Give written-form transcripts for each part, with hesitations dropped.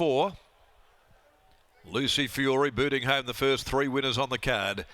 4. Lucy Fiore booting home the first 3 winners on the card.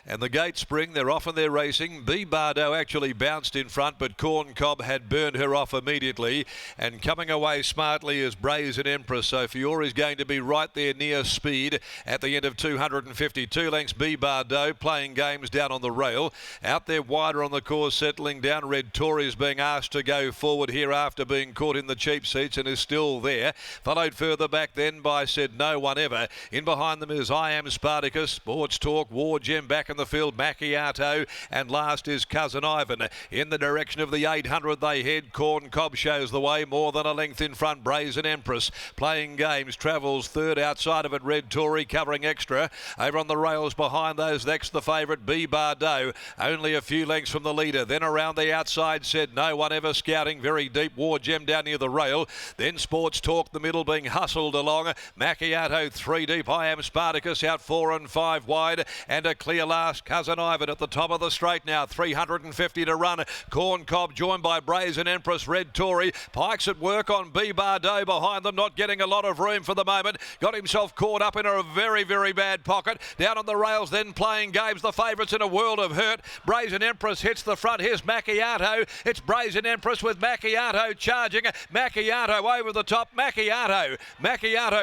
And the gate spring, they're off and they're racing. B. Bardo actually bounced in front, but Corn Cob had burned her off immediately. And coming away smartly is Brazen Empress. So Fiore's going to be right there near speed at the end of 252 lengths. B. Bardo playing games down on the rail. Out there wider on the course, settling down. Red Tory's being asked to go forward here after being caught in the cheap seats and is still there. Followed further back then by Said No One Ever. In behind them is I Am Spartacus, Sports Talk, War Gem back in the field, Macciateu, and last is Cousin Ivan. In the direction of the 800 they head. Corn Cob shows the way, more than a length in front. Brazen Empress playing games, travels third outside of it. Red Tory covering extra. Over on the rails behind those next the favourite B. Bardo, only a few lengths from the leader. Then around the outside Said No One Ever, scouting very deep. War Gem down near the rail. Then Sports Talk, the middle being hustled along. Macciateu 3 deep. I Am Spartacus out 4 and 5 wide, and a clear last. Cousin Ivan at the top of the straight now, 350 to run. Corn Cob joined by Brazen Empress. Red Tory, Pikes at work on B. Bardo behind them, not getting a lot of room for the moment. Got himself caught up in a very, very bad pocket. Down on the rails then playing games, the favourites in a world of hurt. Brazen Empress hits the front. Here's Macciateu. It's Brazen Empress with Macciateu charging. Macciateu over the top. Macciateu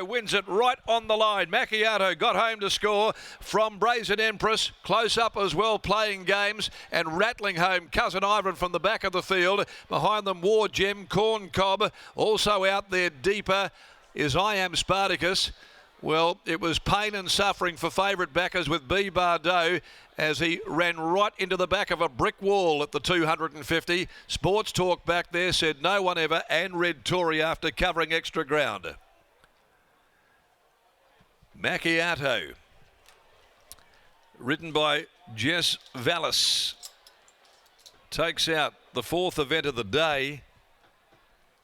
wins it right on the line. Macciateu got home to score from Brazen Empress. Close up as well, playing games and rattling home Cousin Ivan from the back of the field. Behind them War Gem, Corn Cob. Also out there deeper is I Am Spartacus. Well, it was pain and suffering for favourite backers with B. Bardo as he ran right into the back of a brick wall at the 250. Sports Talk back there Said No One Ever, and Red Tory after covering extra ground. Macciateu, ridden by Jess VALAS, takes out the 4th event of the day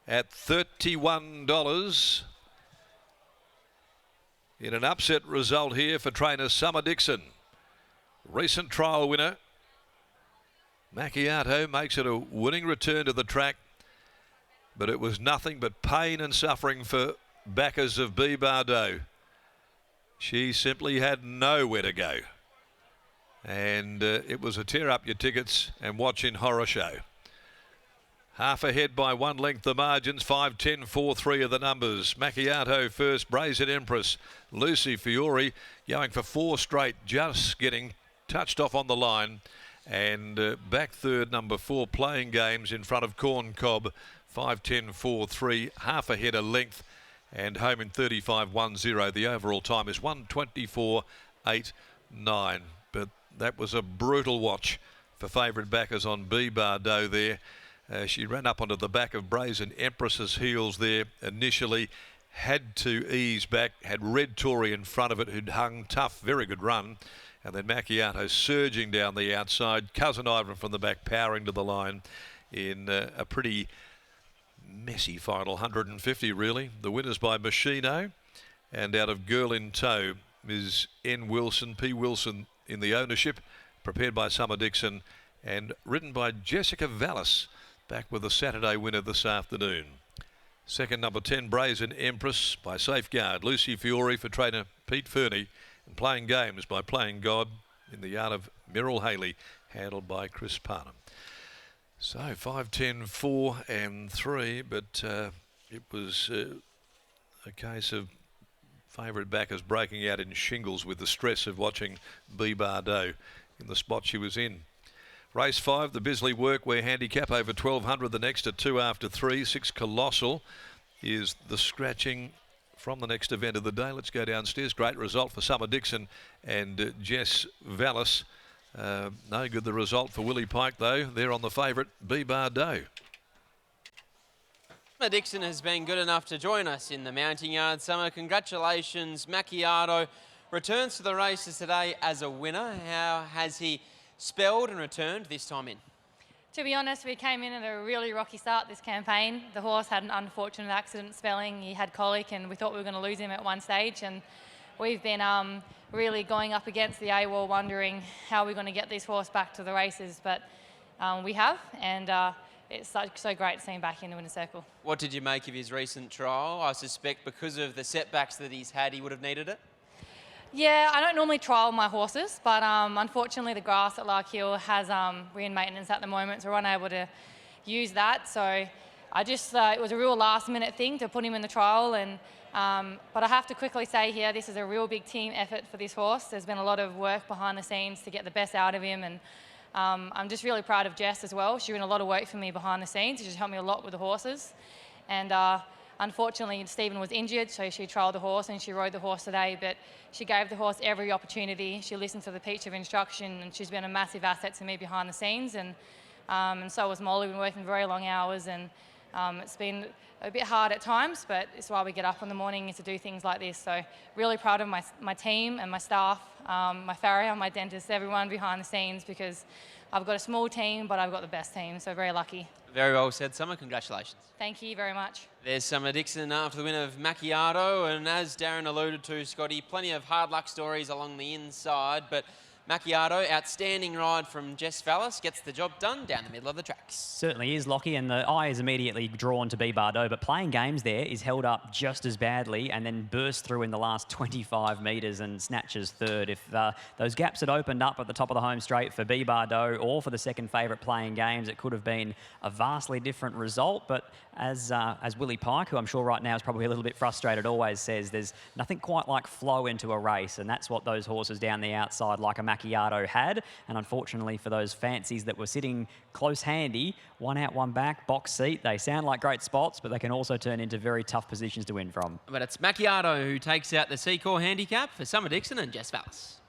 at $31 in an upset result here for trainer Summer Dixon. Recent trial winner Macciateu makes it a winning return to the track, but it was nothing but pain and suffering for backers of B. Bardo. She simply had nowhere to go. And it was a tear up your tickets and watch in horror show. Half ahead by 1 length the margins, 5, 10, 4, 3 are the numbers. Macciateu first, Brazen Empress, Lucy Fiore going for 4 straight, just getting touched off on the line. And back third, number 4, playing games in front of Corn Cob, 5, 10, 4, 3, half ahead a length and home in 35.10. The overall time is 1:24.89. But that was a brutal watch for favourite backers on B. Bardo there. She ran up onto the back of Brazen Empress's heels there initially, had to ease back, had Red Tory in front of it who'd hung tough, very good run. And then Macciateu surging down the outside. Cousin Ivan from the back powering to the line in a pretty messy final 150 really. The winners by Machino, and out of Girl in Tow is N. Wilson, P. Wilson in the ownership, prepared by Summer Dixon and ridden by Jessica VALAS, back with a Saturday winner this afternoon. Second, number 10, Brazen Empress by Safeguard. Lucy Fiore for trainer Pete Fernie, and Playing Games by Playing God in the yard of Merrill Haley, handled by Chris Parnham. So 5, 10, 4 and 3, but it was a case of favourite backers breaking out in shingles with the stress of watching B. Bardo in the spot she was in. Race 5, the Bisley Workwear Handicap over 1200. The next at 2 after 3. 6 Colossal is the scratching from the next event of the day. Let's go downstairs. Great result for Summer Dixon and Jess VALAS. No good the result for Willie Pike though. They're on the favourite B. Bardo. Summer Dixon has been good enough to join us in the mounting yard. Summer, congratulations. Macciateu returns to the races today as a winner. How has he spelled and returned this time in? To be honest, we came in at a really rocky start this campaign. The horse had an unfortunate accident spelling. He had colic and we thought we were going to lose him at one stage. And we've been really going up against the A-wall, wondering how we're going to get this horse back to the races. But we have, and it's so great to see him back in the winner's circle. What did you make of his recent trial? I suspect because of the setbacks that he's had, he would have needed it. Yeah, I don't normally trial my horses, but unfortunately the grass at Lark Hill has in maintenance at the moment, so we're unable to use that. So I just, it was a real last minute thing to put him in the trial. And but I have to quickly say here, this is a real big team effort for this horse. There's been a lot of work behind the scenes to get the best out of him. And I'm just really proud of Jess as well. She's doing a lot of work for me behind the scenes. She's helped me a lot with the horses. And unfortunately, Stephen was injured, so she trialled the horse and she rode the horse today, but she gave the horse every opportunity. She listened to the peach of instruction, and she's been a massive asset to me behind the scenes. And so was Molly. We've been working very long hours, and it's been a bit hard at times, but it's why we get up in the morning is to do things like this. So really proud of my team and my staff, my farrier, my dentist, everyone behind the scenes, because I've got a small team, but I've got the best team, so very lucky. Very well said, Summer. Congratulations. Thank you very much. There's Summer Dixon after the win of Macchiateau, and as Darren alluded to, Scotty, plenty of hard luck stories along the inside, but Macchiateau, outstanding ride from Jess VALAS, gets the job done down the middle of the tracks. Certainly is, Lockie, and the eye is immediately drawn to B Bardot, but playing games there is held up just as badly and then bursts through in the last 25 metres and snatches third. If those gaps had opened up at the top of the home straight for B Bardot or for the second favourite playing games, it could have been a vastly different result. But as Willie Pike, who I'm sure right now is probably a little bit frustrated, always says, there's nothing quite like flow into a race, and that's what those horses down the outside like a Macchiateau had. And unfortunately for those fancies that were sitting close handy, one out, one back, box seat, they sound like great spots, but they can also turn into very tough positions to win from. But it's Macchiateau who takes out the Secor handicap for Summer Dixon and Jess VALAS.